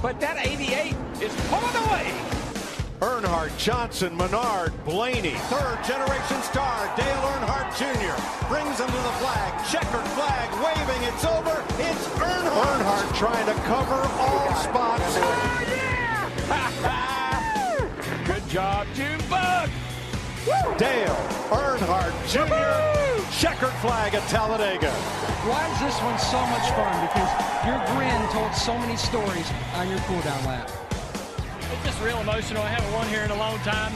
but that 88 is pulling away. Earnhardt, Johnson, Menard, Blaney, third-generation star Dale Earnhardt Jr. brings him to the flag. Checkered flag waving. It's over. It's Earnhardt. Earnhardt trying to cover all spots. Oh, yeah! Good job, Junebug. Dale Earnhardt Jr. Checkered flag at Talladega. Why is this one so much fun? Because your grin told so many stories on your cool-down lap. It's just real emotional. I haven't won here in a long time.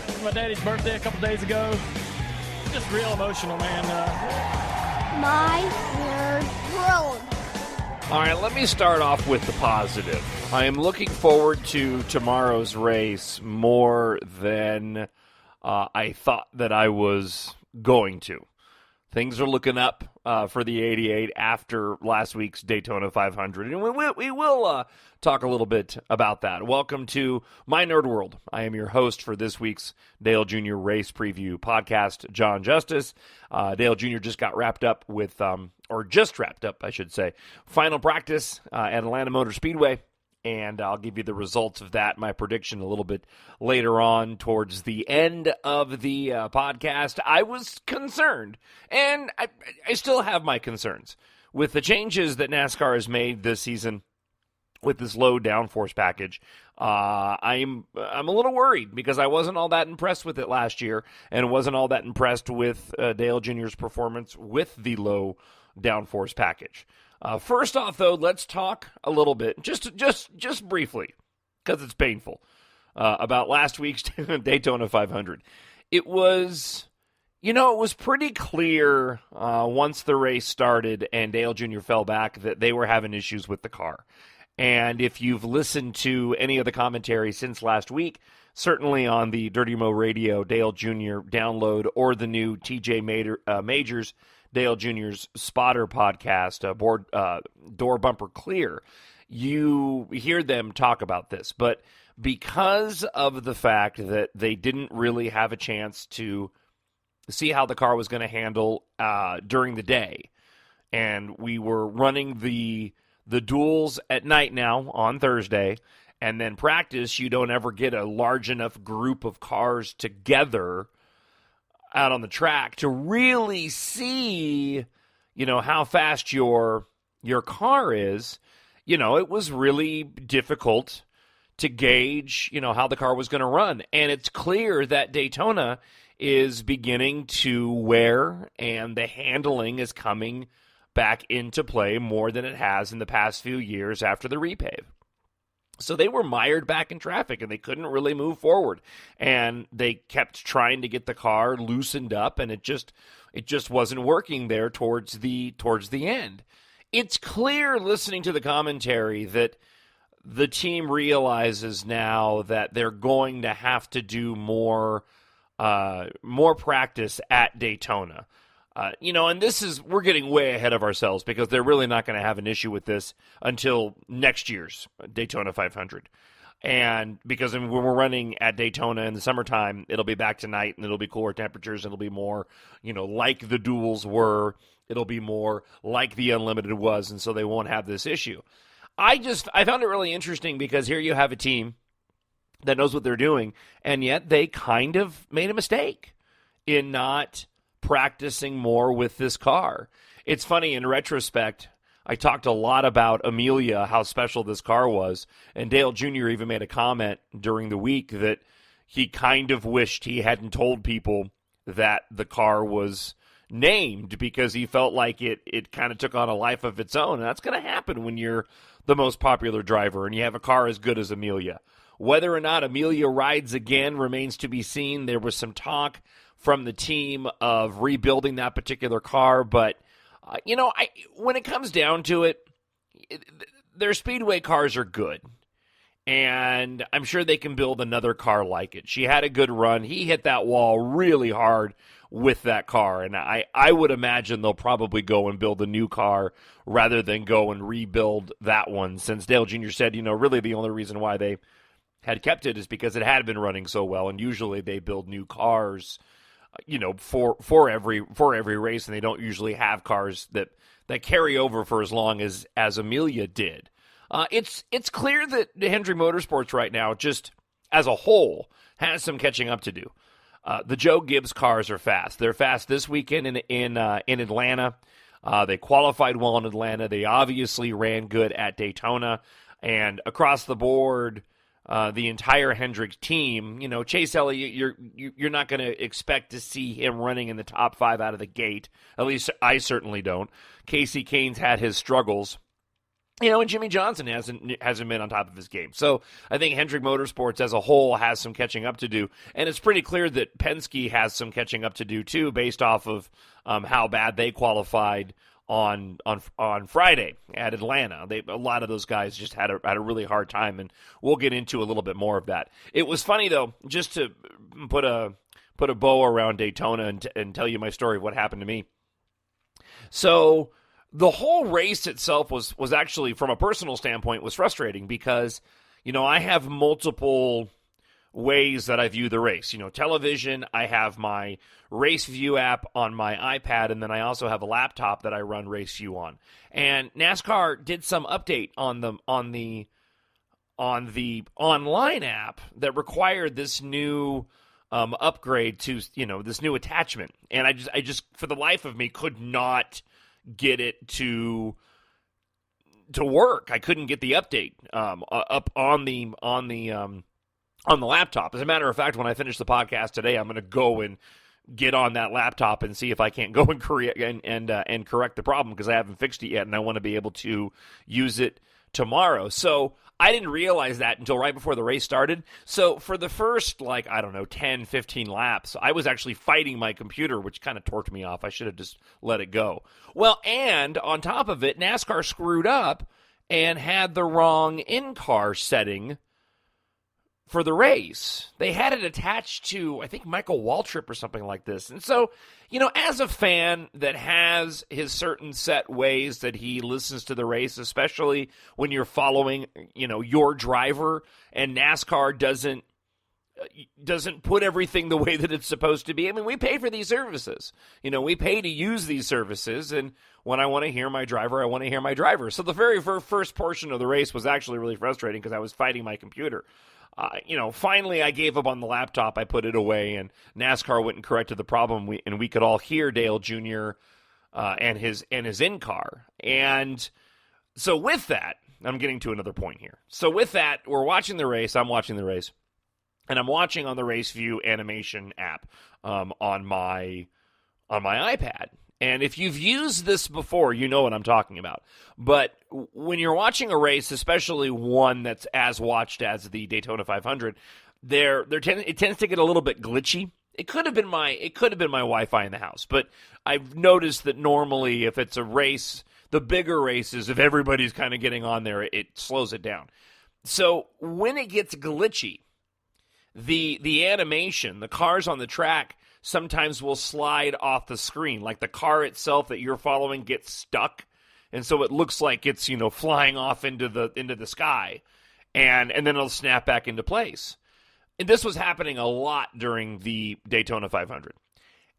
It was my daddy's birthday a couple days ago. Just real emotional, man. My nerd world. All right, let me start off with the positive. I am looking forward to tomorrow's race more than I thought that I was going to. Things are looking up for the 88 after last week's Daytona 500, and we will talk a little bit about that. Welcome to My Nerd World. I am your host for this week's Dale Jr. Race Preview podcast, John Justice. Dale Jr. just got wrapped up with, or just wrapped up, I should say, final practice at Atlanta Motor Speedway. And I'll give you the results of that, my prediction, a little bit later on towards the end of the podcast. I was concerned, and I still have my concerns, with the changes that NASCAR has made this season with this low downforce package. I'm a little worried because I wasn't all that impressed with it last year, and wasn't all that impressed with Dale Jr.'s performance with the low downforce package. First off, though, let's talk a little bit, just briefly, because it's painful, about last week's Daytona 500. It was pretty clear once the race started and Dale Jr. fell back that they were having issues with the car. And if you've listened to any of the commentary since last week, certainly on the Dirty Mo Radio Dale Jr. download or the new TJ Majors Dale Jr.'s Spotter podcast, Door Bumper Clear, you hear them talk about this. But because of the fact that they didn't really have a chance to see how the car was going to handle during the day, and we were running the duels at night now on Thursday, and then practice, you don't ever get a large enough group of cars together out on the track to really see, how fast your car is. It was really difficult to gauge, how the car was going to run. And it's clear that Daytona is beginning to wear, and the handling is coming back into play more than it has in the past few years after the repave. So they were mired back in traffic, and they couldn't really move forward. And they kept trying to get the car loosened up, and it just wasn't working there towards the end. It's clear, listening to the commentary, that the team realizes now that they're going to have to do more practice at Daytona. And we're getting way ahead of ourselves because they're really not going to have an issue with this until next year's Daytona 500. And because when we're running at Daytona in the summertime, it'll be back to night and it'll be cooler temperatures. It'll be more, like the duels were. It'll be more like the Unlimited was, and so they won't have this issue. I found it really interesting because here you have a team that knows what they're doing, and yet they kind of made a mistake in not practicing more with this car. It's funny, in retrospect, I talked a lot about Amelia, how special this car was, and Dale Jr. even made a comment during the week that he kind of wished he hadn't told people that the car was named because he felt like it kind of took on a life of its own. And that's going to happen when you're the most popular driver and you have a car as good as Amelia. Whether or not Amelia rides again remains to be seen. There was some talk from the team of rebuilding that particular car, but when it comes down to it, their speedway cars are good, and I'm sure they can build another car like it. She had a good run. He hit that wall really hard with that car, and I would imagine they'll probably go and build a new car rather than go and rebuild that one, since Dale Jr. said, really the only reason why they had kept it is because it had been running so well, and usually they build new cars for every race, and they don't usually have cars that carry over for as long as Amelia did. It's clear that Hendrick Motorsports right now, just as a whole, has some catching up to do. The Joe Gibbs cars are fast. They're fast this weekend in Atlanta. They qualified well in Atlanta. They obviously ran good at Daytona. And across the board, the entire Hendrick team, Chase Elliott, you're not going to expect to see him running in the top 5 out of the gate. At least I certainly don't. Casey Kane's had his struggles. And Jimmy Johnson hasn't been on top of his game. So I think Hendrick Motorsports as a whole has some catching up to do. And it's pretty clear that Penske has some catching up to do too, based off of how bad they qualified on Friday at Atlanta. A lot of those guys just had a really hard time, and we'll get into a little bit more of that. It was funny though, just to put a bow around Daytona and tell you my story of what happened to me. So the whole race itself was actually, from a personal standpoint, was frustrating because, I have multiple ways that I view the race. Television, I have my Race View app on my iPad, and then I also have a laptop that I run Race View on. And NASCAR did some update on the online app that required this new upgrade to, this new attachment. And I just for the life of me could not get it to work. I couldn't get the update up on the laptop. As a matter of fact, when I finish the podcast today, I'm going to go and get on that laptop and see if I can't go and correct the problem, because I haven't fixed it yet, and I want to be able to use it tomorrow. So I didn't realize that until right before the race started. So for the first, 10, 15 laps, I was actually fighting my computer, which kind of torqued me off. I should have just let it go. Well, and on top of it, NASCAR screwed up and had the wrong in-car setting for the race. They had it attached to, I think, Michael Waltrip or something like this. And so, as a fan that has his certain set ways that he listens to the race, especially when you're following, your driver, and NASCAR doesn't put everything the way that it's supposed to be. I mean, we pay for these services. We pay to use these services, and when I want to hear my driver, I want to hear my driver. So the very first portion of the race was actually really frustrating because I was fighting my computer. Finally I gave up on the laptop. I put it away, and NASCAR went and corrected the problem. We could all hear Dale Jr. And his in-car. And so with that, I'm getting to another point here. So with that, we're watching the race. I'm watching the race, and I'm watching on the Race View animation app on my iPad. And if you've used this before, you know what I'm talking about. But when you're watching a race, especially one that's as watched as the Daytona 500, it tends to get a little bit glitchy. It could have been my Wi-Fi in the house, but I've noticed that normally if it's a race, the bigger races, if everybody's kind of getting on there, it slows it down. So when it gets glitchy, the animation, the cars on the track, sometimes will slide off the screen, like the car itself that you're following gets stuck, and so it looks like it's flying off into the sky, and then it'll snap back into place. And this was happening a lot during the Daytona 500,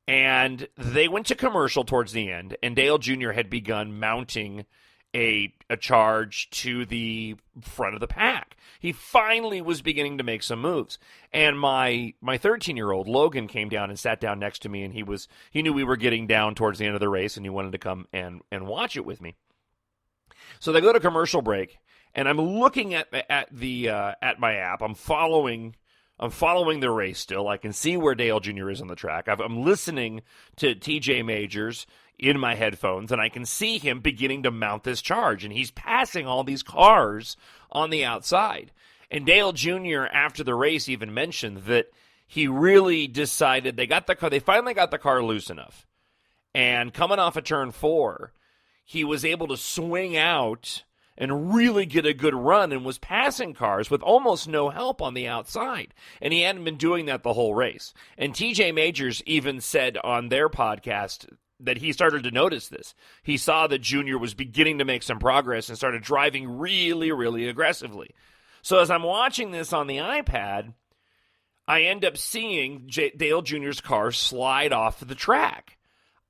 and they went to commercial towards the end, and Dale Jr. had begun mounting a charge to the front of the pack. He finally was beginning to make some moves. And my 13-year-old, Logan, came down and sat down next to me, and he knew we were getting down towards the end of the race, and he wanted to come and watch it with me. So they go to commercial break, and I'm looking at my app. I'm following the race still. I can see where Dale Jr. is on the track. I'm listening to TJ Majors in my headphones, and I can see him beginning to mount this charge, and he's passing all these cars on the outside. And Dale Jr., after the race, even mentioned that he really decided they finally got the car loose enough. And coming off of turn 4, he was able to swing out and really get a good run and was passing cars with almost no help on the outside. And he hadn't been doing that the whole race. And TJ Majors even said on their podcast that he started to notice this. He saw that Junior was beginning to make some progress and started driving really, really aggressively. So as I'm watching this on the iPad, I end up seeing Dale Jr.'s car slide off the track.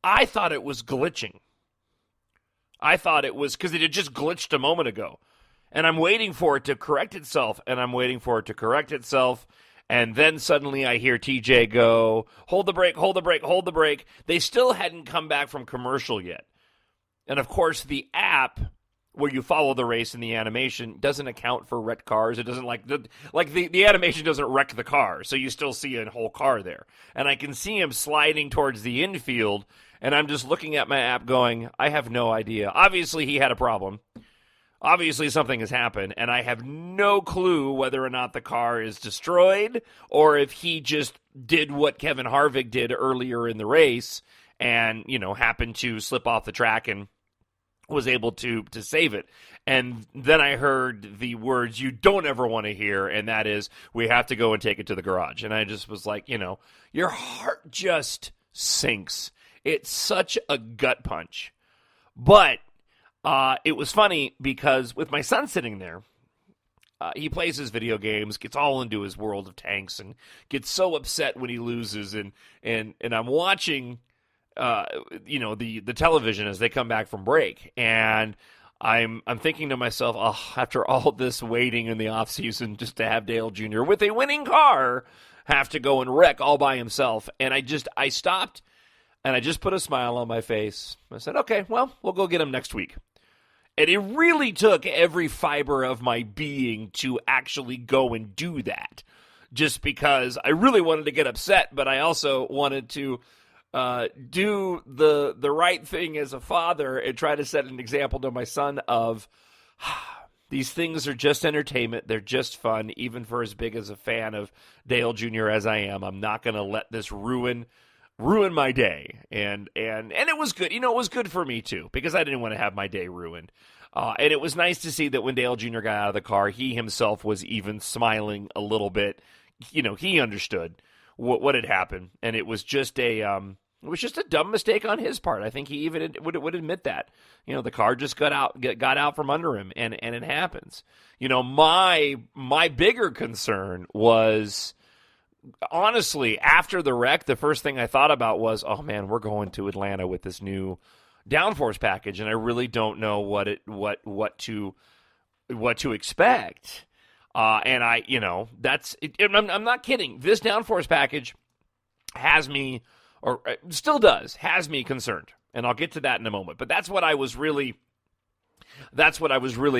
I thought it was glitching. I thought it was because it had just glitched a moment ago. And I'm waiting for it to correct itself, and I'm waiting for it to correct itself. And then suddenly I hear TJ go, hold the brake, hold the brake, hold the brake. They still hadn't come back from commercial yet. And, of course, the app where you follow the race in the animation doesn't account for wrecked cars. It doesn't the animation doesn't wreck the car, so you still see a whole car there. And I can see him sliding towards the infield, and I'm just looking at my app going, I have no idea. Obviously, he had a problem. Obviously, something has happened, and I have no clue whether or not the car is destroyed or if he just did what Kevin Harvick did earlier in the race and, happened to slip off the track and was able to save it. And then I heard the words you don't ever want to hear, and that is, we have to go and take it to the garage. And I just was like, your heart just sinks. It's such a gut punch. But it was funny because with my son sitting there, he plays his video games, gets all into his world of tanks, and gets so upset when he loses. And I'm watching the television as they come back from break, and I'm thinking to myself, after all this waiting in the offseason just to have Dale Jr. with a winning car have to go and wreck all by himself. And I stopped, and I just put a smile on my face. I said, okay, well, we'll go get him next week. And it really took every fiber of my being to actually go and do that, just because I really wanted to get upset, but I also wanted to do the right thing as a father and try to set an example to my son of these things are just entertainment. They're just fun, even for as big as a fan of Dale Jr. as I am. I'm not going to let this ruin my day. And it was good. It was good for me too, because I didn't want to have my day ruined. And it was nice to see that when Dale Jr. got out of the car, he himself was even smiling a little bit. He understood what had happened, and it was just a dumb mistake on his part. I think he even would admit that. The car just got out from under him, and it happens. My bigger concern was, honestly, after the wreck, the first thing I thought about was, oh man, we're going to Atlanta with this new downforce package, and I really don't know what to expect. And that's it. I'm not kidding. This downforce package has me, or still does, has me concerned, and I'll get to that in a moment. But that's what I was really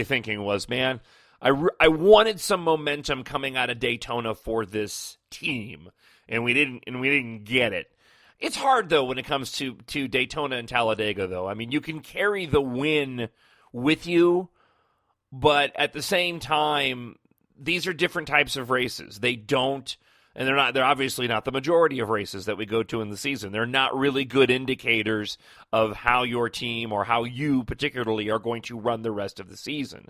thinking was, man, I wanted some momentum coming out of Daytona for this team, and we didn't get it. It's hard though when it comes to Daytona and Talladega, though. I mean, you can carry the win with you, but at the same time, these are different types of races. They're obviously not the majority of races that we go to in the season. They're not really good indicators of how your team or how you particularly are going to run the rest of the season.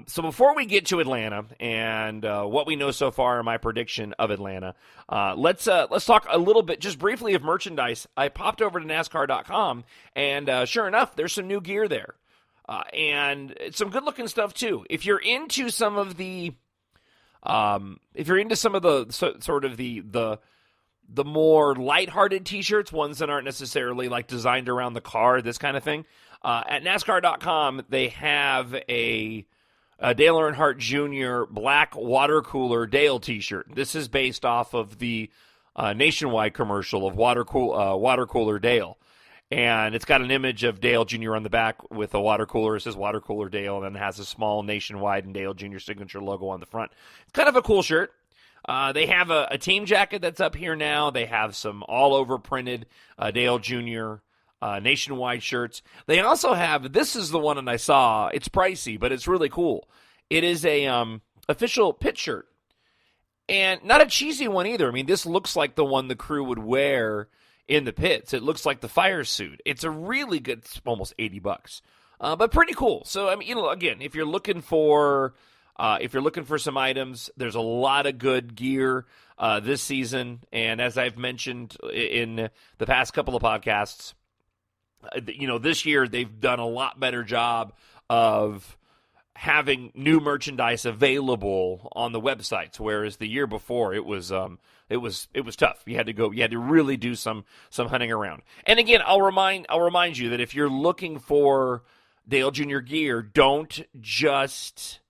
So before we get to Atlanta and what we know so far in my prediction of Atlanta, let's talk a little bit, just briefly, of merchandise. I popped over to NASCAR.com, and sure enough, there's some new gear there. And it's some good-looking stuff, too. If you're into some of the sort of the more lighthearted T-shirts, ones that aren't necessarily like designed around the car, this kind of thing, at NASCAR.com, they have a Dale Earnhardt Jr. black water cooler Dale T-shirt. This is based off of the Nationwide commercial of water cooler Dale. And it's got an image of Dale Jr. on the back with a water cooler. It says Water Cooler Dale, and then it has a small Nationwide and Dale Jr. signature logo on the front. It's kind of a cool shirt. They have a team jacket that's up here now. They have some all-over printed Dale Jr. Nationwide shirts. They also have, this is the one that I saw. It's pricey, but it's really cool. It is a official pit shirt. And not a cheesy one either. I mean, this looks like the one the crew would wear in the pits. It looks like the fire suit. It's a really good, it's almost $80, but pretty cool. So, I mean, again, if you're looking for some items, there's a lot of good gear this season. And as I've mentioned in the past couple of podcasts, this year they've done a lot better job of having new merchandise available on the websites, whereas the year before it was tough. You had to really do some hunting around. And again, I'll remind you that if you're looking for Dale Jr. gear. Don't just